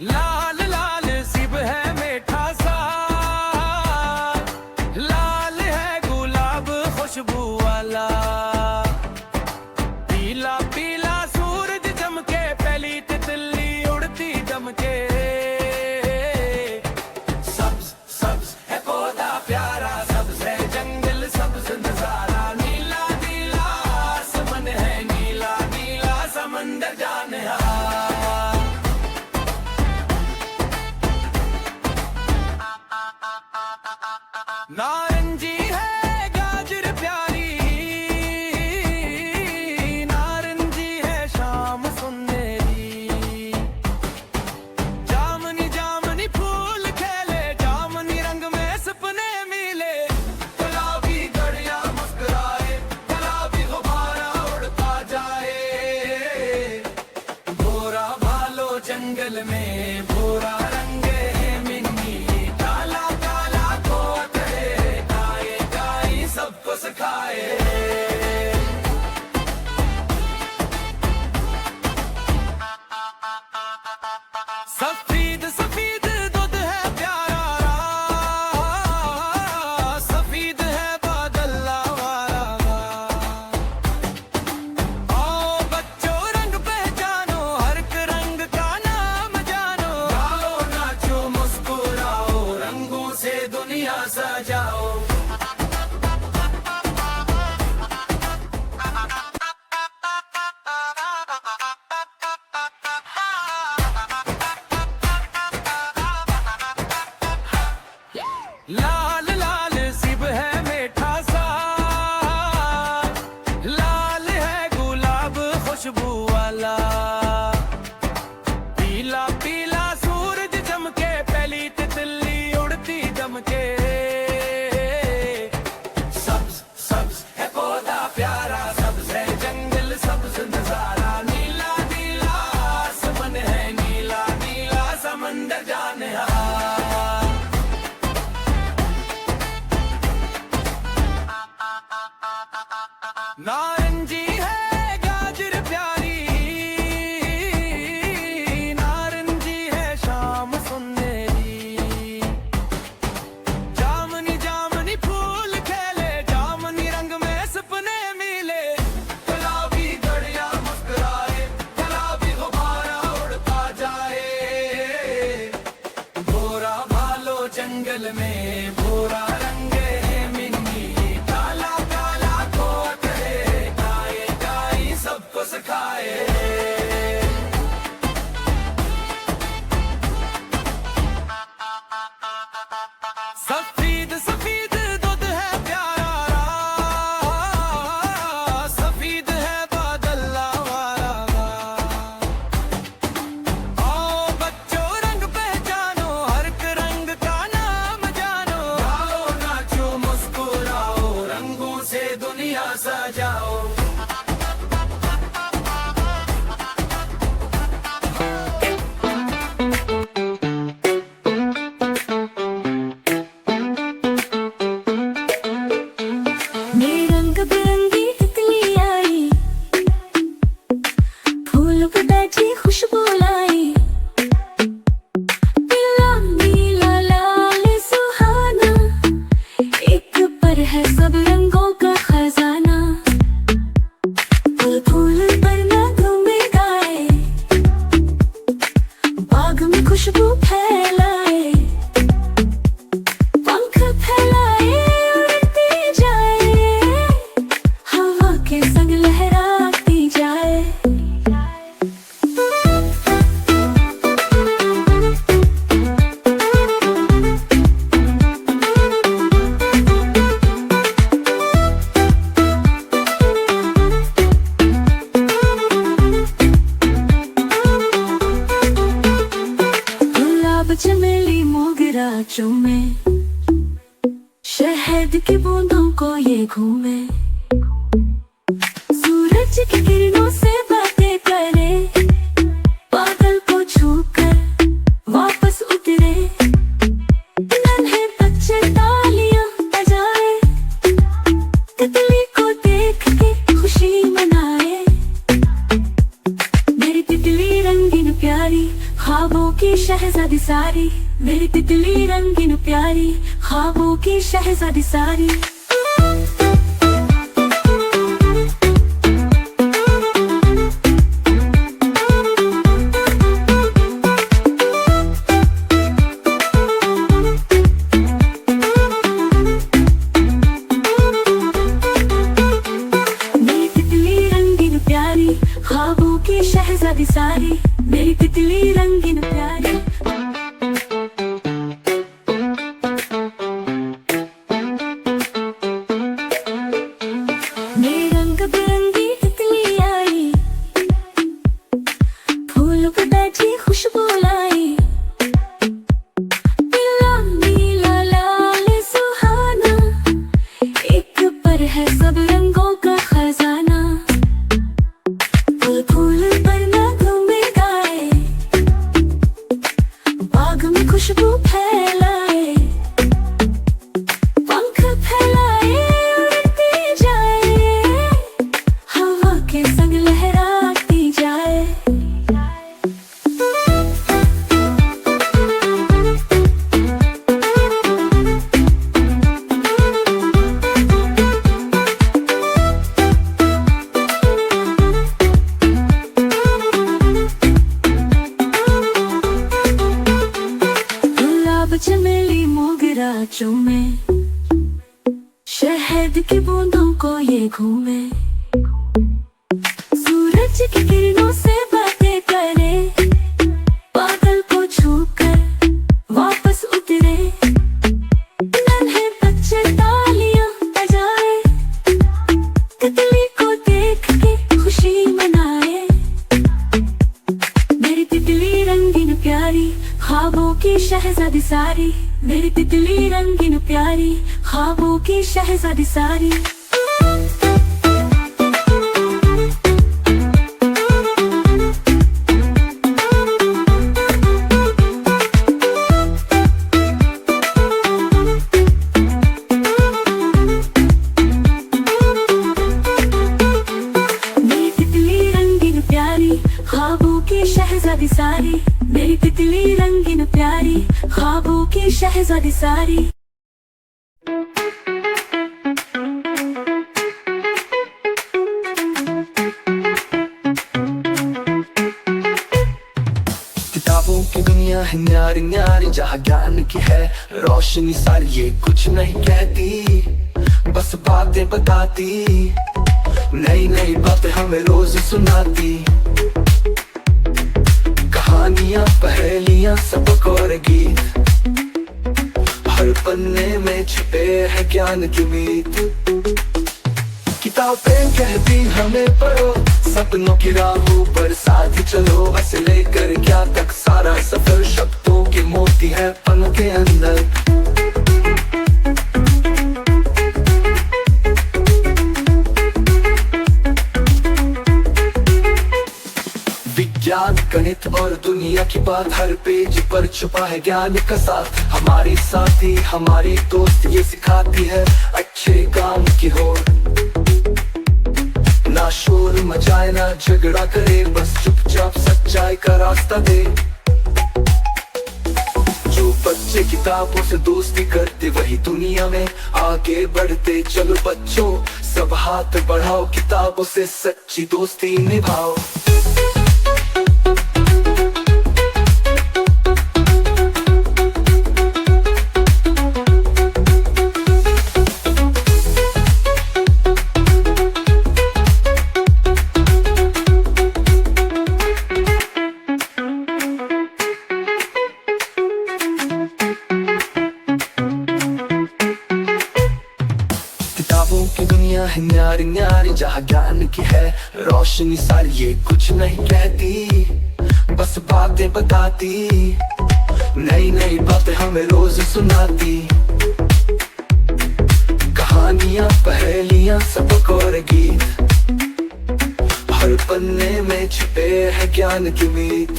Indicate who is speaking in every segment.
Speaker 1: लाल लाल सिब है मीठा सा, लाल है गुलाब खुशबू वाला, पीला पीला सूरज चमके, पहली तितली उड़ती दमके। सब्ज सब्ज है पौधा प्यारा, सब्ज है जंगल सब्ज नजारा, नीला नीला आसमान है, नीला नीला समंदर जाने नारंगी है गाजर प्यारी, नारंगी है शाम सुनहरी, जामनी जामनी फूल खेले, जामनी रंग में सपने मिले, गुलाबी घड़ियां मुस्कुराए, गुलाबी गुब्बारा उड़ता जाए। भोरा भालो जंगल में भोरा रंग है मिन्नी, काला काला कोट सबको सिखाए। सफेद सफेद दूध है प्यारा, सफेद है बादल वाला, आओ बच्चों रंग पहचानो, हर एक रंग का नाम जानो, गाओ नाचो मुस्कुराओ, रंगों से दुनिया सजाओ। लाल लाल सिब है मीठा सा, लाल है गुलाब खुशबू वाला, पीला पीला सूरज चमके, पहली तितली उड़ती दमके। सब्ज सब्ज है पौधा प्यारा, सब्ज है जंगल सब्ज नजारा, नीला नीला आसमान है, नीला नीला समंदर जाने नारंगी है गाजर प्यारी, नारंगी है शाम सुनहरी, जामनी जामनी फूल खेले, जामनी रंग में सपने मिले, गुलाबी घड़ियां मुस्कुराए, गुलाबी गुब्बारा उड़ता जाए। भोरा भालो जंगल में भोरा रंग है मिन्नी, काला काला कोट सबको सिखाए। सफेद सफेद दूध है प्यारा, सफेद है बादल वाला, आओ बच्चों रंग पहचानो, हर एक रंग का नाम जानो, गाओ नाचो मुस्कुराओ, रंगों से दुनिया सजाओ।
Speaker 2: खुशबू लाई, पीला नीला लाल सुहाना, एक पर है सब रंगों का खजाना, फूल फूल पर नगमे गाए, बाग में खुशबू फैलाए, पंख फैलाए उड़ती जाए, हवा के संग लहराती जाए। चमेली मोगरा चूमे, शहद की बूंदों को ये घूमे, सूरज की किरणों से बातें करे, बादल को छूकर वापस उतरे, नन्हे बच्चे तालियां बजा सारी, मेरी तितली रंगीन प्यारी, ख्वाबों की शहजादी सारी। ख्वाबों की शहजादी सारी, मेरी तितली रंगीन प्यारी। मेरी रंग बिरंगी तितली आई, फूलों पे बैठी खुशबू लाई। नीला नीला लाल सुहाना, एक पर है सब रंगों का खजाना। फूल पर ना घूमे गाए, बाग में खुशबू फैलाए, पंख फैलाए उड़ती जाए, हवा के संग लहराती जाए। चमेली मोगरा चूमे, शहद की बूंदों को ये घूमे, सूरज की किरणों से बातें करे, बादल को छूकर वापस उतरे। नन्हे बच्चे तालियां बजाए, तितली को देख के खुशी मनाए। मेरी तितली रंगीन प्यारी, ख्वाबों की शहजादी सारी, मेरी तितली रंगीन प्यारी, ख्वाबों की शहजादी सारी। मेरी तितली रंगीन प्यारी, ख्वाबों की शहजादी सारी, मेरी तितली रंगीन प्यारी, ख्वाबों की शहजादी सारी।
Speaker 1: किताबों की दुनिया है न्यारी न्यारी, जहाँ ज्ञान की है रोशनी सारी। ये कुछ नहीं कहती, बस बातें बताती, नई नई बातें हमें रोज सुनाती। कहानियां पहेलियां सबक और गीत, हर पन्ने में छुपे है ज्ञान की मीत। किताबें कहती हमें पढ़ो, सपनों की राहों पर साथ चलो। ऐसे लेकर क्या तक सारा सफर, शब्दों के मोती है पन के अंदर। विज्ञान गणित और दुनिया की बात, हर पेज पर छुपा है ज्ञान का साथ। हमारी साथी हमारी दोस्त ये सिखाती है अच्छे काम की होड़। ना शोर मचाए ना झगड़ा करे, बस चुपचाप सच्चाई का रास्ता दे। जो बच्चे किताबों से दोस्ती करते, वही दुनिया में आगे बढ़ते। चलो बच्चों सब हाथ बढ़ाओ, किताबों से सच्ची दोस्ती निभाओ। किताबों की दुनिया है न्यारी न्यारी, जहाँ ज्ञान की है रोशनी सारी। ये कुछ नहीं कहती, बस बातें बताती, नई नई बातें हमें रोज सुनाती। कहानियां पहेलियां सबक और गीत, हर पन्ने में छुपे है ज्ञान की मीत।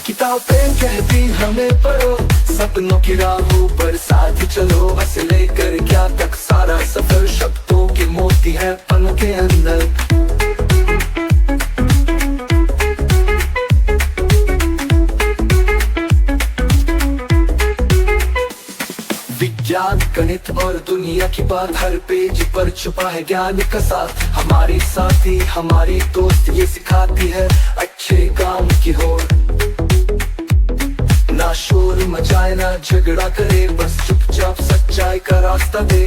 Speaker 1: किताबें कहती हमें पढ़ो, सपनों की राहों पर साथ चलो। ऐसे लेकर क्या तक सारा सफर, शब्दों के मोती है पन के अंदर। विज्ञान गणित और दुनिया की बात, हर पेज पर छुपा है ज्ञान का साथ। हमारी साथी हमारी दोस्त ये सिखाती है अच्छे काम की होड़। ना शोर मचाए ना झगड़ा करे, बस चुपचाप सच्चाई का रास्ता दे।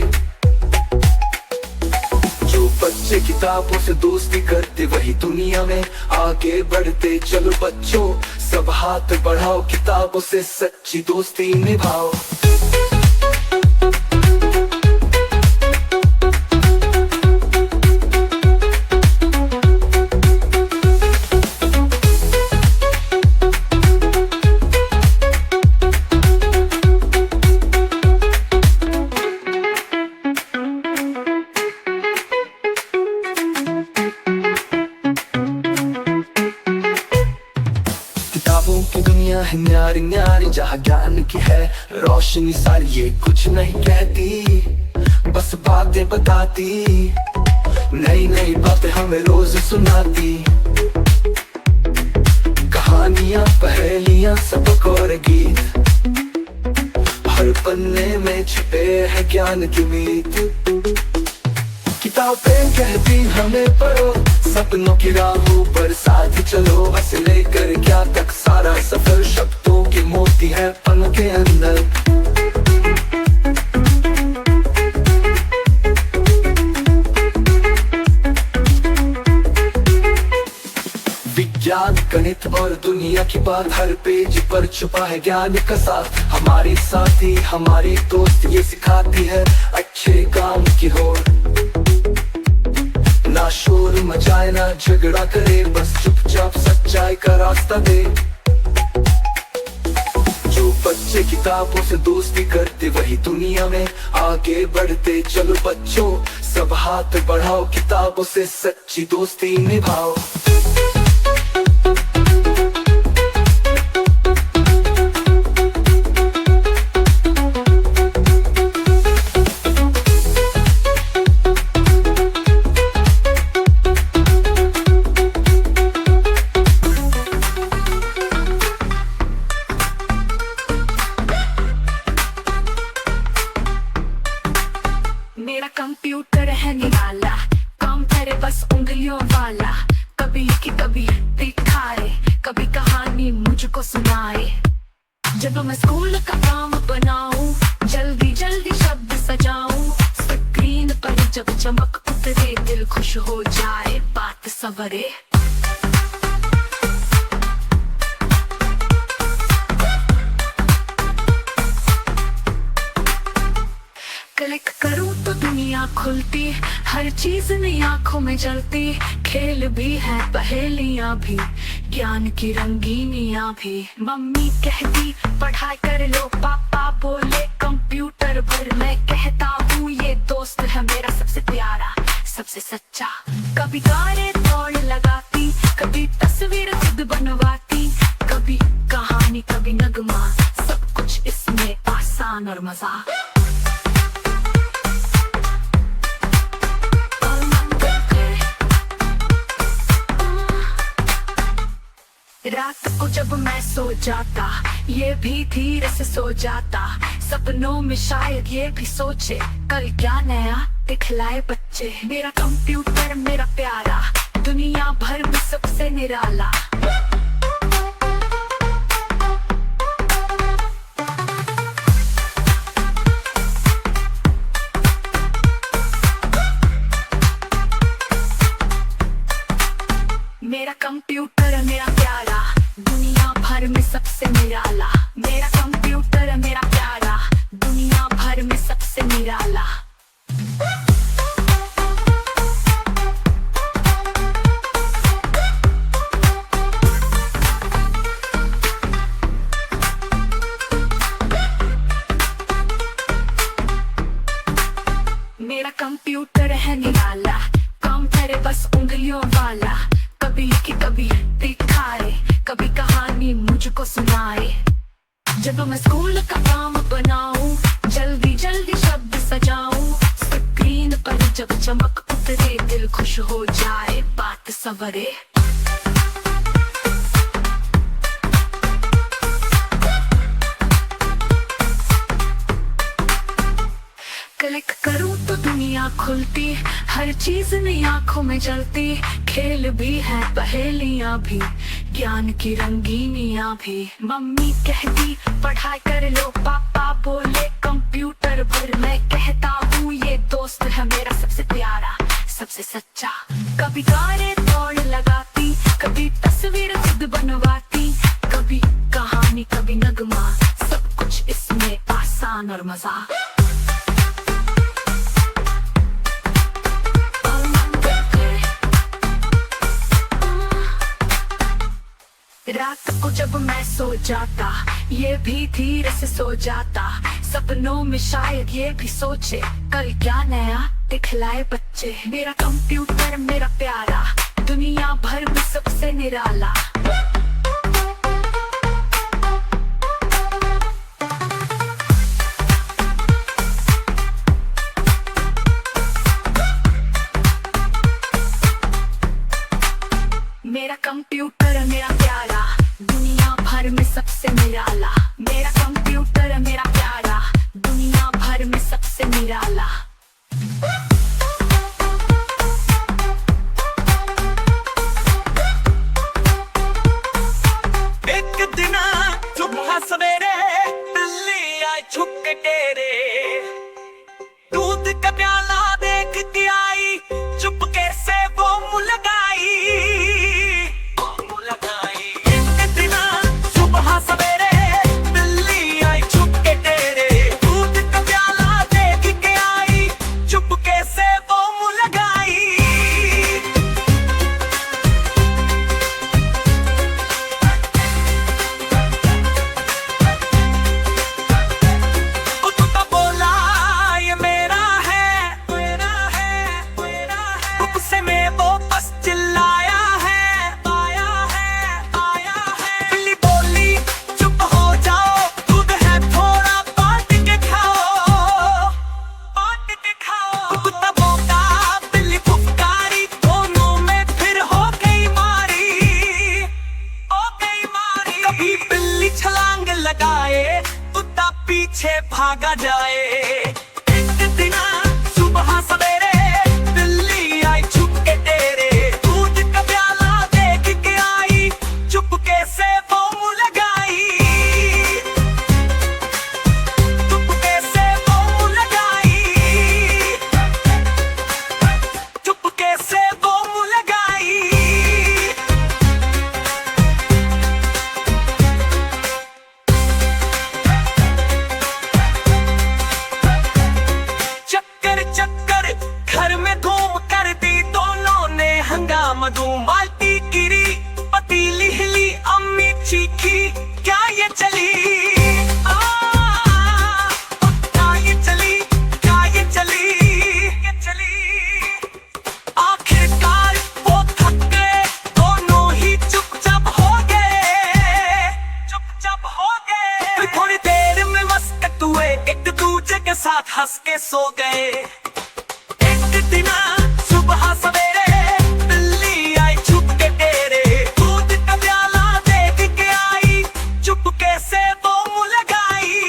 Speaker 1: जो बच्चे किताबों से दोस्ती करते वही दुनिया में आगे बढ़ते। चलो बच्चों सब हाथ बढ़ाओ, किताबों से सच्ची दोस्ती निभाओ। किताबों की दुनिया है न्यारी न्यारी, जहाँ ज्ञान की है रोशनी सारी। ये कुछ नहीं कहती बस बातें बताती, नई नई बातें हमें रोज सुनाती। कहानियाँ पहेलियाँ सबक और गीत, हर पन्ने में छुपे है ज्ञान की मीत। किताबें कहती हमें पढ़ो, सपनों की राहों पर साथ चलो। बस लेकर क्या तक सारा सफर, शब्दों की मोती है पन के अंदर। विज्ञान गणित और दुनिया की बात, हर पेज पर छुपा है ज्ञान का साथ। हमारी साथी हमारी दोस्त ये सिखाती है अच्छे काम की होड़। ना शोर मचाए ना झगड़ा करे, बस चुपचाप सच्चाई का रास्ता दे। जो बच्चे किताबों से दोस्ती करते वही दुनिया में आगे बढ़ते। चलो बच्चों सब हाथ बढ़ाओ, किताबों से सच्ची दोस्ती निभाओ।
Speaker 2: मेरा कंप्यूटर है निराला, काम करे बस उंगलियों वाला। कभी की कभी दिखाए, कभी कहानी मुझको सुनाए। जब मैं स्कूल का काम बनाऊं, जल्दी जल्दी शब्द सजाऊं। स्क्रीन पर जब चमक उतरे, दिल खुश हो जाए बात सवरे। क्लिक करूं तो दुनिया खुलती, हर चीज नई आंखों में जलती। खेल भी है पहेलियां भी, ज्ञान की रंगीनियां भी। मम्मी कहती पढ़ाई कर लो, पापा बोले कंप्यूटर भर। मैं कहता हूँ ये दोस्त है मेरा सबसे प्यारा सबसे सच्चा। कभी गाने दौड़ लगाती, कभी तस्वीर खुद बनवाती। कभी कहानी कभी नगमा, सब कुछ इसमें आसान और मजा। रात को जब मैं सो जाता, ये भी धीरे से सो जाता। सपनों में शायद ये भी सोचे, कल क्या नया दिखलाए बच्चे। मेरा कंप्यूटर मेरा प्यारा, दुनिया भर में सबसे निराला। मेरा कंप्यूटर मेरा प्यारा, दुनिया भर में सबसे निराला। मेरा कंप्यूटर मेरा प्यारा, दुनिया भर में सबसे निराला। मेरा कंप्यूटर है निराला, काम करे बस उंगलियों वाला। कभी की कभी दिखाए, कभी कहानी मुझको सुनाए। जब मैं स्कूल का काम बनाऊं, जल्दी जल्दी शब्द सजाऊं। स्क्रीन पर जब चमक उतरे, दिल खुश हो जाए बात सवरे। क्लिक करूं तो दुनिया खुलती, हर चीज नई आंखों में जलती। खेल भी है पहेलियां भी, ज्ञान की रंगीनियां भी। मम्मी कहती पढ़ाई कर लो, पापा बोले कंप्यूटर भर। मैं कहता हूँ ये दोस्त है मेरा सबसे प्यारा, सबसे सच्चा। कभी गाने दौड़ लगाती, कभी तस्वीर खुद बनवाती, कभी कहानी कभी नगमा, सब कुछ इसमें आसान और मजा। रात को जब मैं सो जाता, ये भी धीरे से सो जाता। सपनों में शायद ये भी सोचे, कल क्या नया दिखलाए बच्चे। मेरा कंप्यूटर मेरा प्यारा, दुनिया भर में सबसे निराला। मेरा कंप्यूटर मेरा प्यारा, दुनिया भर में सबसे निराला। मेरा कंप्यूटर मेरा प्यारा, दुनिया भर में सबसे निराला।
Speaker 3: एक दिन सुबह सवेरे बिल्ली आई छुप के तेरे, दूध का प्याला देख के आई, चुपके से वो मुँह लगाई। छलांग लगाए कुत्ता पीछे भागा जाए। एक दिन सुबह सवेरे बिल्ली आई छुप के तेरे, दूध का प्याला देख के आई, चुपके से वो मुँह लगाई। चुपके से वो मुँह लगाई, चुपके से वो मुँह लगाई। चक्कर घर में घूम कर दी दोनों ने हंगामा धूम। बाल्टी गिरी पतीली हिली, अम्मी चीखी क्या ये चली। क्या ये चली, क्या ये चली, ये चली। आखिरकार वो थक गए, दोनों ही चुपचाप हो गए, चुपचाप हो गए। फिर थोड़ी देर में मस्कत हुए, एक दूजे के साथ हंस के सो गए। एक दिन सुबह सवेरे बिल्ली आई छुप के तेरे, दूध का प्याला देख के आई, चुपके से वो मुँह लगाई।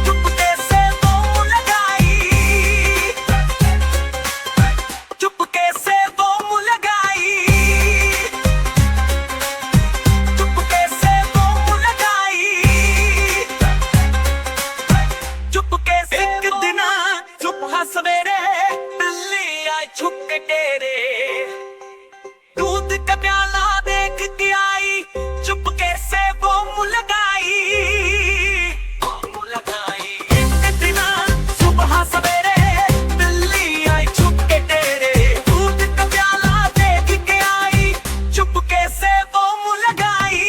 Speaker 3: चुपके से वो मुँह लगाई, चुपके से वो मुँह लगाई, चुपके से वो मुँह लगाई, चुपके से। एक दिन सुबह सवेरे बिल्ली आई छुप के तेरे, दूध का प्याला देख के आई, चुपके से वो मुँह लगाई। मुँह लगाई। एक दिन सुबह सवेरे बिल्ली आई छुप के तेरे, दूध का प्याला देख के आई, चुपके से वो मुँह लगाई।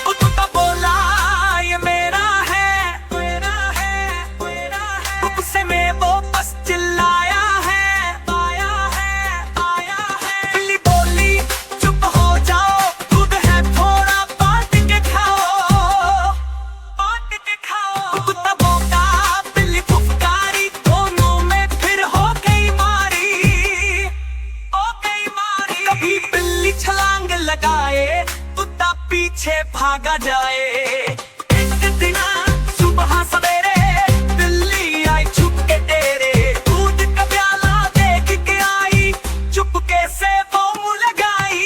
Speaker 3: कुत्ता बोला लगाए कुत्ता पीछे भागा जाए। एक दिन सुबह सवेरे बिल्ली आई छुप के तेरे, दूध का प्याला देख के आई चुपके से वो मुंह लगाई,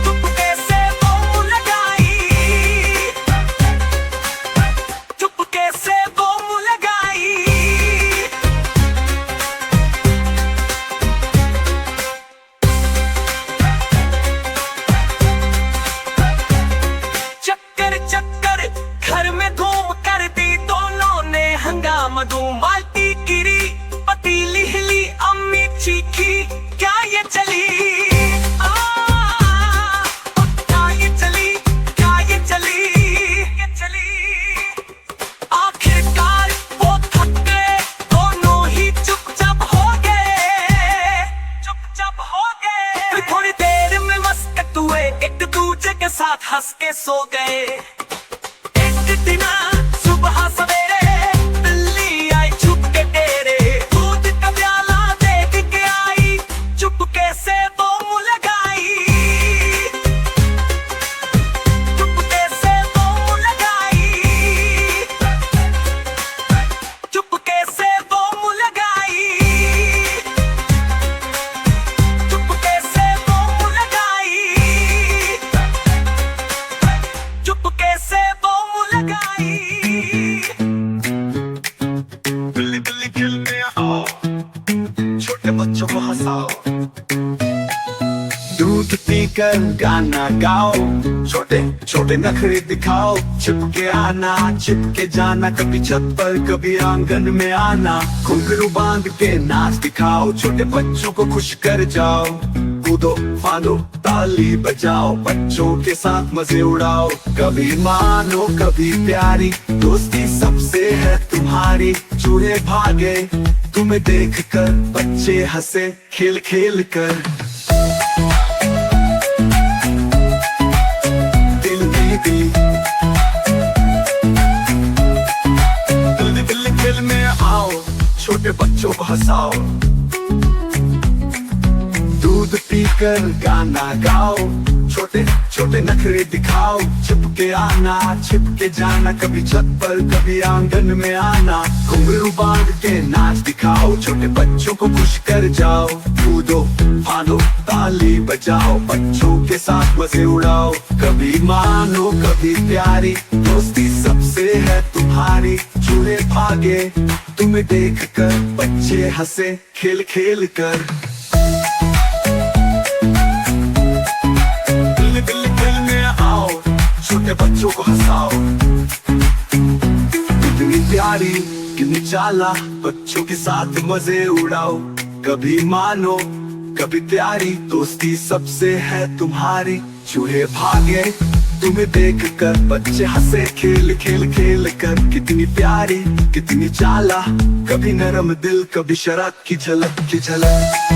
Speaker 3: चुपके से वो मुंह लगाई, चुपके से वो मुंह लगाई। चक्कर चक्कर घर में घूम कर दी दोनों ने हंगामा धूम, बाल्टी गिरी पतीली हिली अम्मी चीखी क्या ये चली, क्या ये चली, क्या ये चली, ये चली। आखिरकार वो थक गए दोनों ही चुपचाप हो गए, चुपचाप हो गए। फिर थोड़ी देर में मस्कत हुए एक दूसरे के साथ हंस के सो गए। एक दिन सुबह सवेरे बिल्ली आई छुप के तेरे, दूध का प्याला देख के आई चुपके से वो मुंह लगाई, चुपके से वो मुंह लगाई, चुपके से वो मुंह लगाई, चुपके से वो मुंह लगाई, चुपके से वो मुंह लगाई।
Speaker 1: बिल्ली बिल्ली खेलने आओ, छोटे बच्चों को हंसाओ, दूध पीकर गाना गाओ, छोटे छोटे नखरे दिखाओ, छिपके आना छिपके जाना, कभी छत पर कभी आंगन में आना, घुंघरू बांध के नाच दिखाओ, छोटे बच्चों को खुश कर जाओ, कूदो फांदो ताली बजाओ, बच्चों के साथ मजे उड़ाओ, कभी मानो कभी प्यारी दोस्ती सबसे है तुम्हारी, चूहे भागे तुम्हें देखकर, बच्चे हंसे खेल खेल कर। दिल दिल खेल में आओ, छोटे बच्चों को हंसाओ, दूध पीकर गाना गाओ, छोटे छोटे नखरे दिखाओ, छिपके आना छिपके जाना, कभी छत पर कभी आंगन में आना, घुंघरू बांध के नाच दिखाओ, छोटे बच्चों को खुश कर जाओ, कूदो फांदो ताली बजाओ, बच्चों के साथ मजे उड़ाओ, कभी मानो कभी प्यारी दोस्ती सबसे है तुम्हारी, चूहे भागे तुम्हें देखकर, बच्चे हंसे खेल खेल कर। छोटे बच्चों को हंसाओ, कितनी प्यारी कितनी चालाक, बच्चों के साथ मजे उड़ाओ, कभी मानो कभी प्यारी दोस्ती सबसे है तुम्हारी, चूहे भागे तुम्हें देखकर, बच्चे हंसे खेल खेल खेल कर, कितनी प्यारी कितनी चालाक, कभी नरम दिल कभी शरारत की झलक की झलक।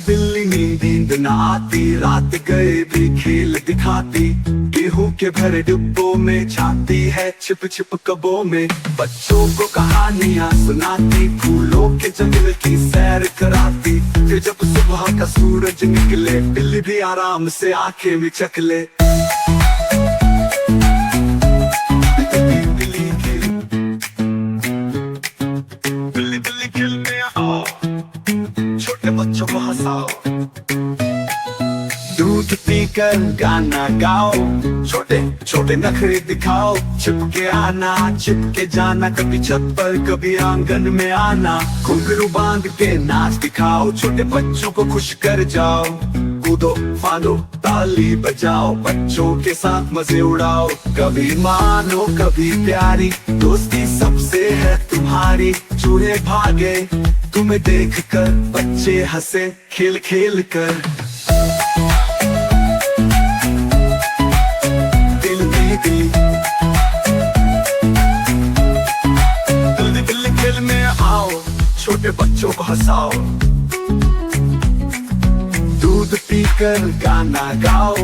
Speaker 1: बिल्ली नींद न आती, रात गए भी खेल दिखाती, गेहूं के भरे डिब्बों में छाती है छिप छिप कबों में, बच्चों को कहानियां सुनाती, फूलों के जंगल की सैर कराती, फिर जब सुबह का सूरज निकले बिल्ली भी आराम से आंखें मिचक ले। बिल्ली बिल्ली खेलने आओ, छोटे बच्चों को हंसाओ, दूध पीकर गाना गाओ, छोटे छोटे नखरे दिखाओ, छिपके आना छिपके जाना, कभी छत पर कभी आंगन में आना, घुंघरू बांध के नाच दिखाओ, छोटे बच्चों को खुश कर जाओ, कूदो फांदो ताली बजाओ, बच्चों के साथ मजे उड़ाओ, कभी मानो कभी प्यारी दोस्ती सबसे है तुम्हारी, चूहे भागे तुम्हें देखकर, बच्चे हंसे खेल खेल कर। दिल खेल में आओ, छोटे बच्चों को हंसाओ, दूध पीकर गाना गाओ,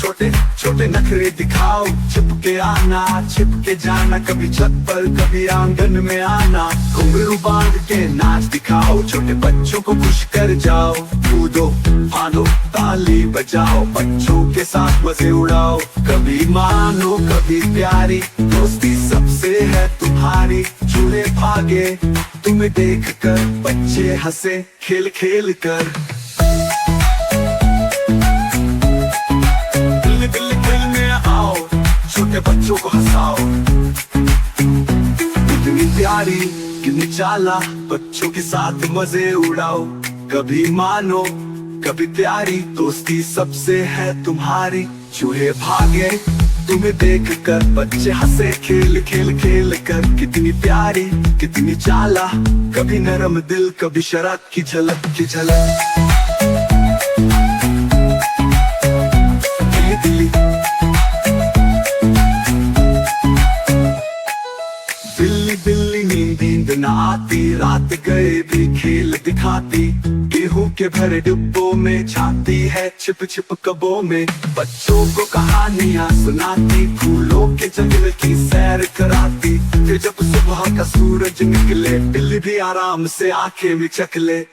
Speaker 1: छोटे छोटे नखरे दिखाओ, छिपके आना छिपके जाना, कभी छत पर कभी आंगन में आना, घुंघरू बांध के नाच दिखाओ, छोटे बच्चों को खुश कर जाओ, कूदो फानो ताली बजाओ, बच्चों के साथ मजे उड़ाओ, कभी मानो कभी प्यारी दोस्ती सबसे है तुम्हारी, चूहे भागे तुम्हें देख कर, बच्चे हंसे खेल खेल कर, छोटे बच्चों को हंसाओ, कितनी प्यारी कितनी चाला, बच्चों के साथ मजे उड़ाओ, कभी मानो कभी प्यारी दोस्ती सबसे है तुम्हारी, चूहे भागे तुम्हें देख कर, बच्चे हंसे खेल खेल खेल कर, कितनी प्यारी कितनी चाला, कभी नरम दिल कभी शरारत की झलक की झलक, दिल्ली दिल्ली नींद न आती, रात गए भी खेल दिखाती, गेहूं के भरे डिब्बों में छाती है, छिप छिप कबों में बच्चों को कहानियां सुनाती, फूलों के जंगल की सैर कराती, फिर जब सुबह का सूरज निकले, बिल्ली भी आराम से आंखें मिचक ले।